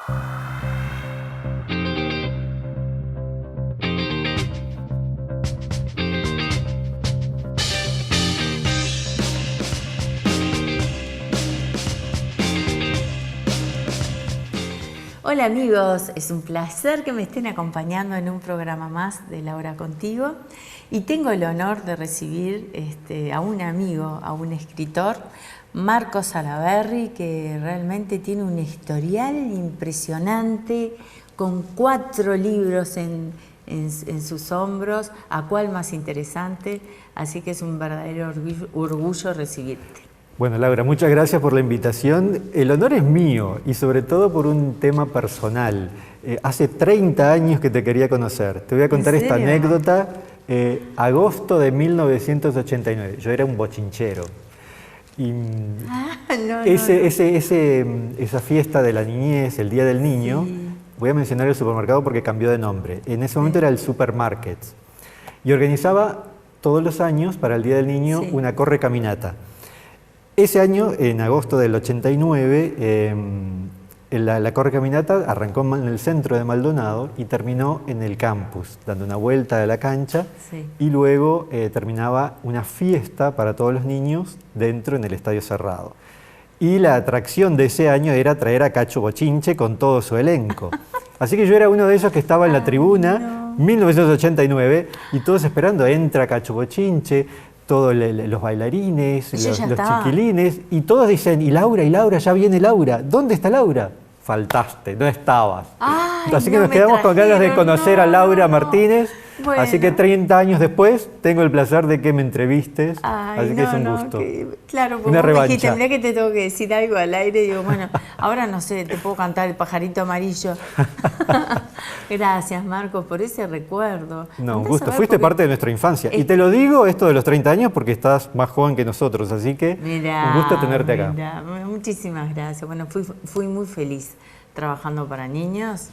Hola amigos, es un placer que me estén acompañando en un programa más de La Hora Contigo y tengo el honor de recibir a un amigo, a un escritor, Marco Salaverry, que realmente tiene un historial impresionante con 4 libros en sus hombros, a cuál más interesante, así que es un verdadero orgullo recibirte. Bueno, Laura, muchas gracias por la invitación. El honor es mío y sobre todo por un tema personal. Hace 30 años que te quería conocer. Te voy a contar esta anécdota. Agosto de 1989. Yo era un bochinchero. Y esa fiesta de la niñez, el Día del Niño, sí. Voy a mencionar el supermercado porque cambió de nombre. En ese momento era el Supermarket. Y organizaba todos los años para el Día del Niño una corre-caminata. Ese año, en agosto del 89, la correcaminata arrancó en el centro de Maldonado y terminó en el campus, dando una vuelta de la cancha, y luego terminaba una fiesta para todos los niños dentro en el estadio cerrado. Y la atracción de ese año era traer a Cacho Bochinche con todo su elenco. Así que yo era uno de esos que estaba en la tribuna, 1989, y todos esperando, entra Cacho Bochinche, todos los bailarines, los chiquilines, y todos dicen, y Laura, ya viene Laura. ¿Dónde está Laura? Faltaste, no estabas. Ay, así que nos quedamos con ganas de conocer a Laura Martínez. Bueno. Así que 30 años después tengo el placer de que me entrevistes. Así que es un gusto. Claro, porque una revancha. Dijiste, mirá que te tengo que decir algo al aire. Y digo, bueno, ahora no sé, te puedo cantar El pajarito amarillo. Gracias, Marco, por ese recuerdo. No, un gusto. Fuiste parte de nuestra infancia. Y te lo digo, esto de los 30 años, porque estás más joven que nosotros. Así que un gusto tenerte acá. Muchísimas gracias. Bueno, fui muy feliz trabajando para niños,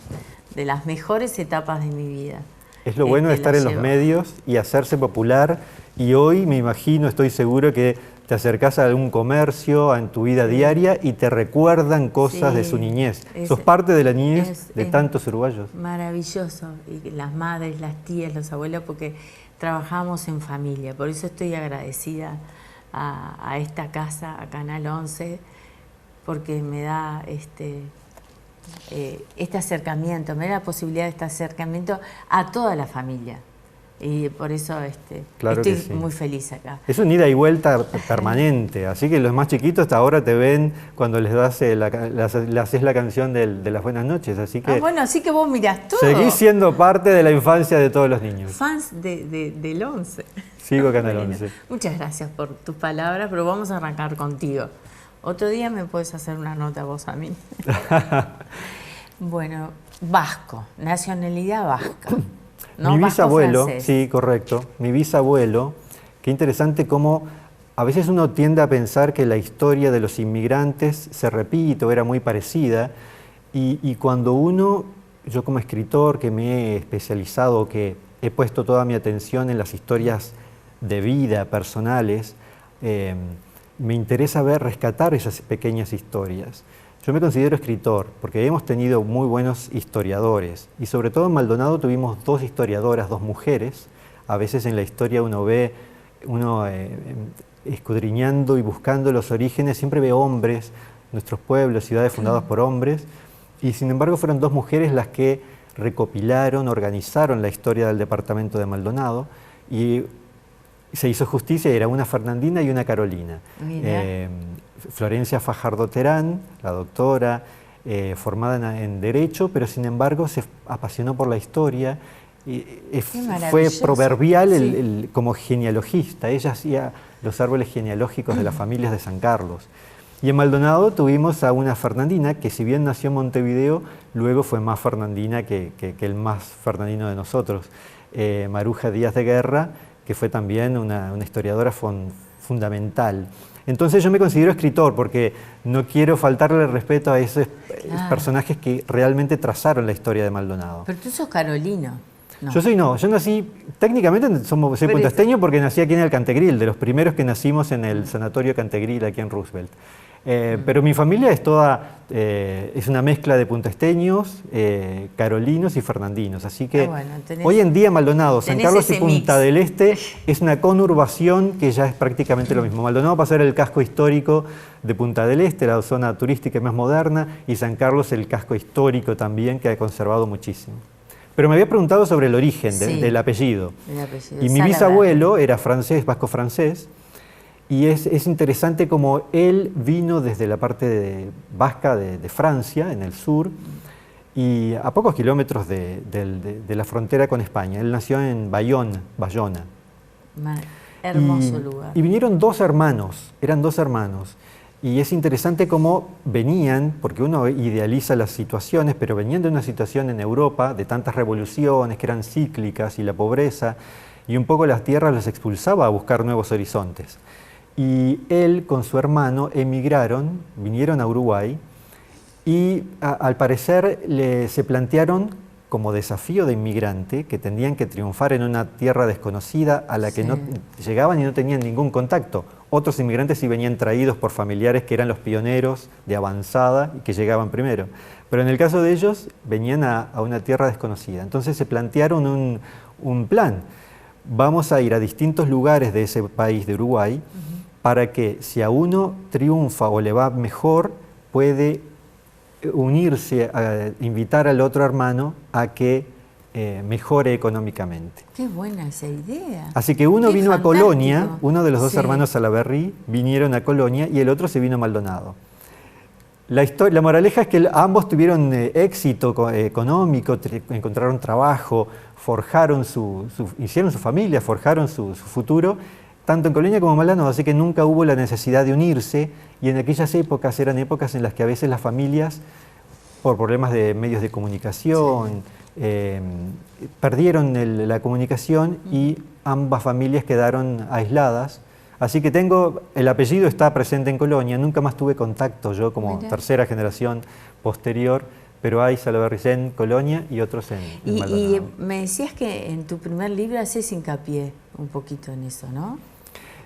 de las mejores etapas de mi vida. Es lo bueno de estar en los medios y hacerse popular, y hoy me imagino, estoy seguro que te acercás a algún comercio, en tu vida diaria, y te recuerdan cosas de su niñez. Sos parte de la niñez de tantos uruguayos. Maravilloso, y las madres, las tías, los abuelos, porque trabajamos en familia, por eso estoy agradecida a esta casa, a Canal 11, porque me da este acercamiento, me da la posibilidad de este acercamiento a toda la familia. Y por eso estoy muy feliz acá. Es un ida y vuelta permanente, así que los más chiquitos hasta ahora te ven cuando les das le haces la canción de las buenas noches, así que... bueno, así que vos mirás todo. Seguís siendo parte de la infancia de todos los niños. Fans del 11. Sigo Canal 11. Muchas gracias por tus palabras, pero vamos a arrancar contigo. Otro día me puedes hacer una nota vos a mí. Bueno, vasco, nacionalidad vasca. No, mi bisabuelo, francés. Sí, correcto. Mi bisabuelo, qué interesante cómo a veces uno tiende a pensar que la historia de los inmigrantes se repite o era muy parecida, y cuando yo como escritor que me he especializado, que he puesto toda mi atención en las historias de vida personales, me interesa rescatar esas pequeñas historias. Yo me considero escritor porque hemos tenido muy buenos historiadores, y sobre todo en Maldonado tuvimos 2 historiadoras, 2 mujeres. A veces en la historia uno escudriñando y buscando los orígenes, siempre ve hombres, nuestros pueblos, ciudades fundadas por hombres, y sin embargo fueron 2 mujeres las que recopilaron, organizaron la historia del departamento de Maldonado, y se hizo justicia, era una Fernandina y una Carolina. Florencia Fajardo Terán, la doctora, formada en Derecho, pero sin embargo se apasionó por la historia, fue proverbial como genealogista. Ella hacía los árboles genealógicos de las familias de San Carlos. Y en Maldonado tuvimos a una Fernandina que, si bien nació en Montevideo, luego fue más Fernandina que el más fernandino de nosotros, Maruja Díaz de Guerra, que fue también una historiadora fundamental. Entonces yo me considero escritor porque no quiero faltarle el respeto a esos personajes que realmente trazaron la historia de Maldonado. Pero tú sos carolino. No. Yo nací, técnicamente soy puntasteño porque nací aquí en el Cantegril, de los primeros que nacimos en el sanatorio Cantegril aquí en Roosevelt. Pero mi familia es toda, es una mezcla de puntaesteños, carolinos y fernandinos. Así que bueno, hoy en día Maldonado, San Carlos y Punta mix del Este es una conurbación que ya es prácticamente lo mismo. Maldonado pasa a ser el casco histórico de Punta del Este, la zona turística más moderna, y San Carlos el casco histórico también, que ha conservado muchísimo. Pero me había preguntado sobre el origen del apellido. Y mi bisabuelo era francés, vasco-francés, y es interesante como él vino desde la parte vasca de Francia, en el sur, y a pocos kilómetros de la frontera con España. Él nació en Bayona. Hermoso lugar. Y vinieron dos hermanos, eran dos hermanos. Y es interesante cómo venían, porque uno idealiza las situaciones, pero venían de una situación en Europa de tantas revoluciones que eran cíclicas y la pobreza, y un poco las tierras los expulsaba a buscar nuevos horizontes. Y él con su hermano emigraron, vinieron a Uruguay, y al parecer se plantearon como desafío de inmigrante que tendrían que triunfar en una tierra desconocida a la que no llegaban y no tenían ningún contacto. Otros inmigrantes sí venían traídos por familiares que eran los pioneros de avanzada y que llegaban primero. Pero en el caso de ellos venían a una tierra desconocida. Entonces se plantearon un plan. Vamos a ir a distintos lugares de ese país de Uruguay para que si a uno triunfa o le va mejor, puede unirse, a invitar al otro hermano a que mejore económicamente. Qué buena esa idea. Así que uno vino a Colonia, uno de los dos hermanos Salaverry vinieron a Colonia y el otro se vino a Maldonado. La moraleja es que ambos tuvieron éxito económico, encontraron trabajo, hicieron su familia, forjaron su futuro, tanto en Colonia como en Maldonado, así que nunca hubo la necesidad de unirse, y en aquellas épocas eran épocas en las que a veces las familias, por problemas de medios de comunicación, perdieron la comunicación y ambas familias quedaron aisladas. Así que el apellido está presente en Colonia, nunca más tuve contacto yo como tercera generación posterior, pero hay Salaverrys en Colonia y otros en Maldonado. Y me decías que en tu primer libro haces hincapié un poquito en eso, ¿no?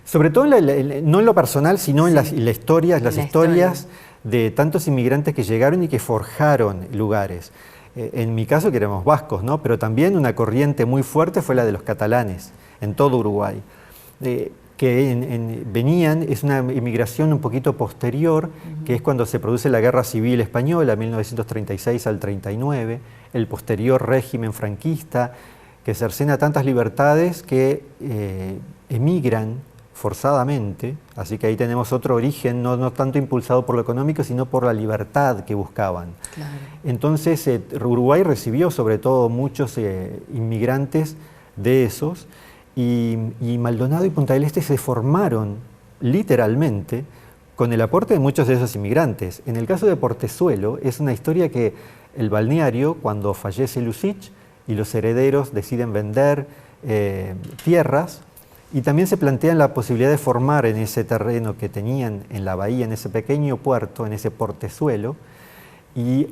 Sobre todo, no en lo personal, sino en las historias de tantos inmigrantes que llegaron y que forjaron lugares. En mi caso, que éramos vascos, ¿no? Pero también una corriente muy fuerte fue la de los catalanes en todo Uruguay. Venían, es una inmigración un poquito posterior, que es cuando se produce la Guerra Civil Española, 1936 al 39, el posterior régimen franquista, que cercena tantas libertades que emigran forzadamente, así que ahí tenemos otro origen, no tanto impulsado por lo económico, sino por la libertad que buscaban. Claro. Entonces, Uruguay recibió sobre todo muchos inmigrantes de esos, y Maldonado y Punta del Este se formaron literalmente con el aporte de muchos de esos inmigrantes. En el caso de Portezuelo, es una historia que el balneario, cuando fallece Lussich y los herederos deciden vender tierras, y también se plantean la posibilidad de formar en ese terreno que tenían en la bahía, en ese pequeño puerto, en ese Portezuelo, y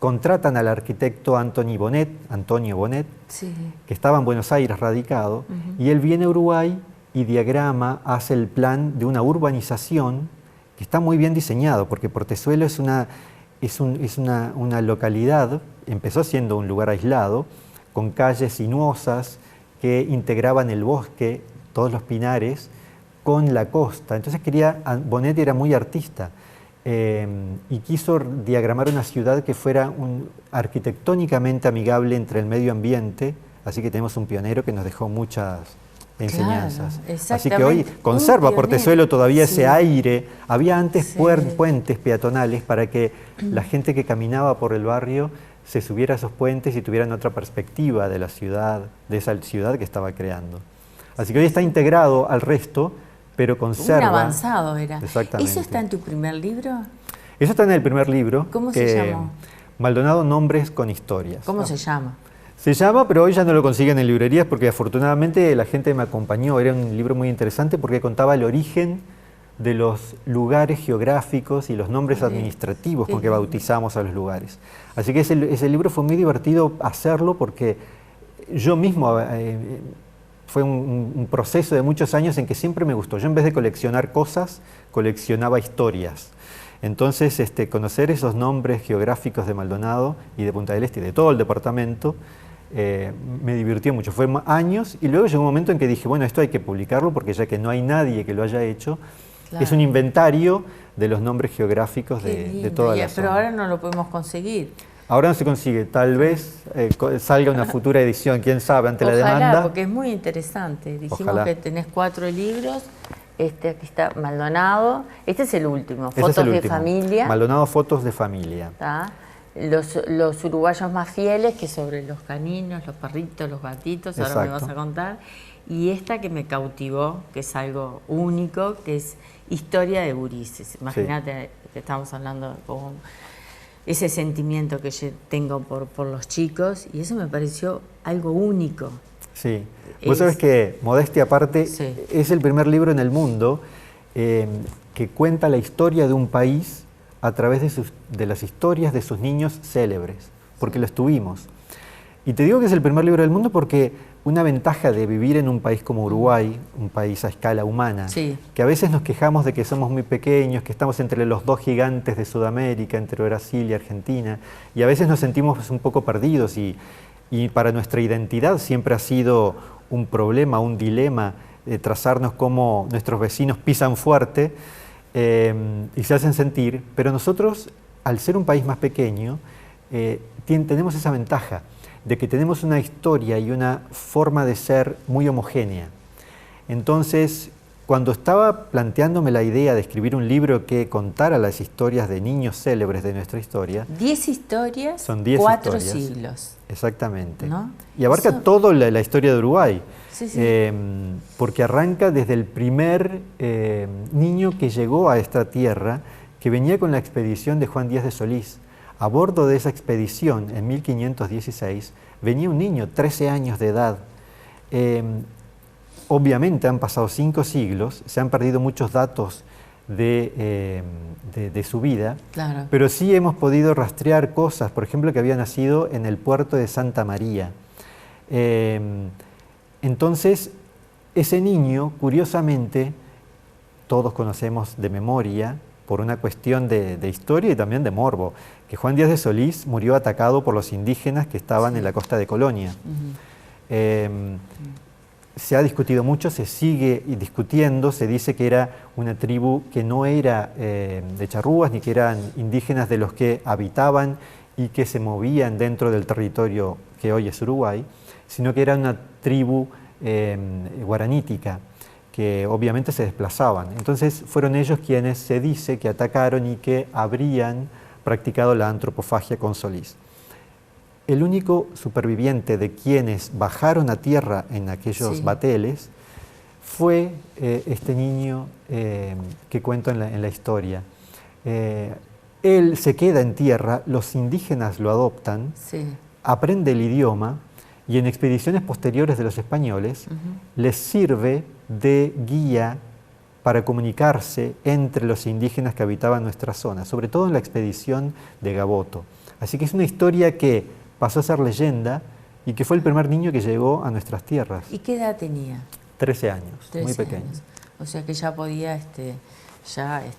contratan al arquitecto Antonio Bonet, que estaba en Buenos Aires radicado, y él viene a Uruguay y diagrama, hace el plan de una urbanización que está muy bien diseñado, porque Portezuelo es una localidad, empezó siendo un lugar aislado, con calles sinuosas, que integraban el bosque, todos los pinares, con la costa. Entonces Bonet era muy artista y quiso diagramar una ciudad que fuera arquitectónicamente amigable entre el medio ambiente, así que tenemos un pionero que nos dejó muchas enseñanzas. Claro, así que hoy conserva Portezuelo todavía ese aire. Había antes puentes peatonales para que la gente que caminaba por el barrio se subiera a esos puentes y tuvieran otra perspectiva de la ciudad, de esa ciudad que estaba creando. Así que hoy está integrado al resto, pero conserva... Un avanzado era. Exactamente. ¿Eso está en tu primer libro? Eso está en el primer libro. ¿Cómo se llamó? Maldonado, nombres con historias. ¿Cómo se llama? Se llama, pero hoy ya no lo consiguen en librerías porque afortunadamente la gente me acompañó. Era un libro muy interesante porque contaba el origen de los lugares geográficos y los nombres administrativos con que bautizamos a los lugares. Así que ese libro fue muy divertido hacerlo porque yo mismo fue un proceso de muchos años en que siempre me gustó. Yo en vez de coleccionar cosas, coleccionaba historias. Entonces, conocer esos nombres geográficos de Maldonado y de Punta del Este y de todo el departamento me divirtió mucho. Fue años y luego llegó un momento en que dije, bueno, esto hay que publicarlo porque ya que no hay nadie que lo haya hecho, claro, es un inventario de los nombres geográficos de toda la zona. Pero ahora no lo podemos conseguir. Ahora no se consigue, tal vez salga una futura edición, quién sabe, ante Ojalá, la demanda. Porque es muy interesante. Dijimos Ojalá. que tenés 4 libros. Aquí está Maldonado. Este es el último, Ese Fotos es el de último. Familia. Maldonado, Fotos de Familia. ¿Tá? Los uruguayos más fieles, que sobre los caninos, los perritos, los gatitos, ahora me vas a contar. Y esta que me cautivó, que es algo único, que es Historia de gurises. Imagínate que estamos hablando con ese sentimiento que yo tengo por los chicos, y eso me pareció algo único. Sí. Vos sabés que, modestia aparte, sí, es el primer libro en el mundo que cuenta la historia de un país a través de las historias de sus niños célebres, porque los tuvimos. Y te digo que es el primer libro del mundo porque una ventaja de vivir en un país como Uruguay, un país a escala humana, sí, que a veces nos quejamos de que somos muy pequeños, que estamos entre los dos gigantes de Sudamérica, entre Brasil y Argentina, y a veces nos sentimos un poco perdidos y para nuestra identidad siempre ha sido un problema, un dilema, trazarnos cómo nuestros vecinos pisan fuerte y se hacen sentir, pero nosotros, al ser un país más pequeño, tenemos esa ventaja de que tenemos una historia y una forma de ser muy homogénea. Entonces, cuando estaba planteándome la idea de escribir un libro que contara las historias de niños célebres de nuestra historia... 10 historias, son 10 4 historias, siglos. Exactamente. ¿No? Y abarca toda la historia de Uruguay, sí, sí. porque arranca desde el primer niño que llegó a esta tierra, que venía con la expedición de Juan Díaz de Solís. A bordo de esa expedición, en 1516, venía un niño, 13 años de edad. Obviamente han pasado 5 siglos, se han perdido muchos datos de su vida, claro, pero sí hemos podido rastrear cosas, por ejemplo, que había nacido en el puerto de Santa María. Entonces, ese niño, curiosamente, todos conocemos de memoria, por una cuestión de historia y también de morbo, que Juan Díaz de Solís murió atacado por los indígenas que estaban en la costa de Colonia. Se ha discutido mucho, se sigue discutiendo, se dice que era una tribu que no era de charrúas, ni que eran indígenas de los que habitaban y que se movían dentro del territorio que hoy es Uruguay, sino que era una tribu guaranítica, que obviamente se desplazaban. Entonces fueron ellos quienes se dice que atacaron y que habrían practicado la antropofagia con Solís. El único superviviente de quienes bajaron a tierra en aquellos bateles fue este niño que cuento en la historia. Él se queda en tierra, los indígenas lo adoptan, aprende el idioma y en expediciones posteriores de los españoles les sirve de guía para comunicarse entre los indígenas que habitaban nuestra zona, sobre todo en la expedición de Gaboto. Así que es una historia que pasó a ser leyenda y que fue el primer niño que llegó a nuestras tierras. ¿Y qué edad tenía? 13 años, 13 muy pequeño. Años. O sea que ya podía,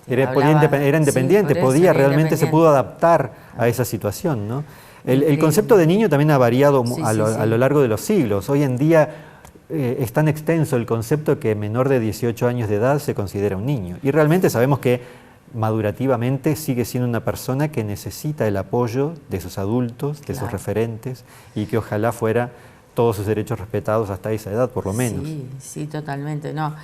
era independiente, podía, realmente se pudo adaptar a esa situación, ¿no? El concepto de niño también ha variado a lo largo de los siglos. Hoy en día es tan extenso el concepto que menor de 18 años de edad se considera un niño. Y realmente sabemos que madurativamente sigue siendo una persona que necesita el apoyo de sus adultos, de sus referentes, y que ojalá fuera todos sus derechos respetados hasta esa edad, por lo menos. Sí, totalmente. No,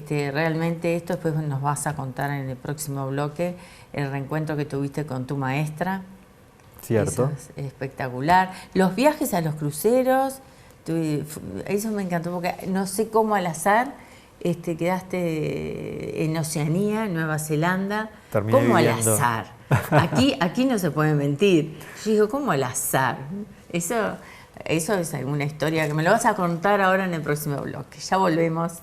realmente esto después nos vas a contar en el próximo bloque, el reencuentro que tuviste con tu maestra. Cierto. Eso es espectacular. Los viajes a los cruceros, eso me encantó porque no sé cómo al azar quedaste en Oceanía, en Nueva Zelanda. ¿Cómo al azar? Aquí no se puede mentir. Yo digo, ¿cómo al azar? Eso es alguna historia que me lo vas a contar ahora en el próximo bloque. Ya volvemos.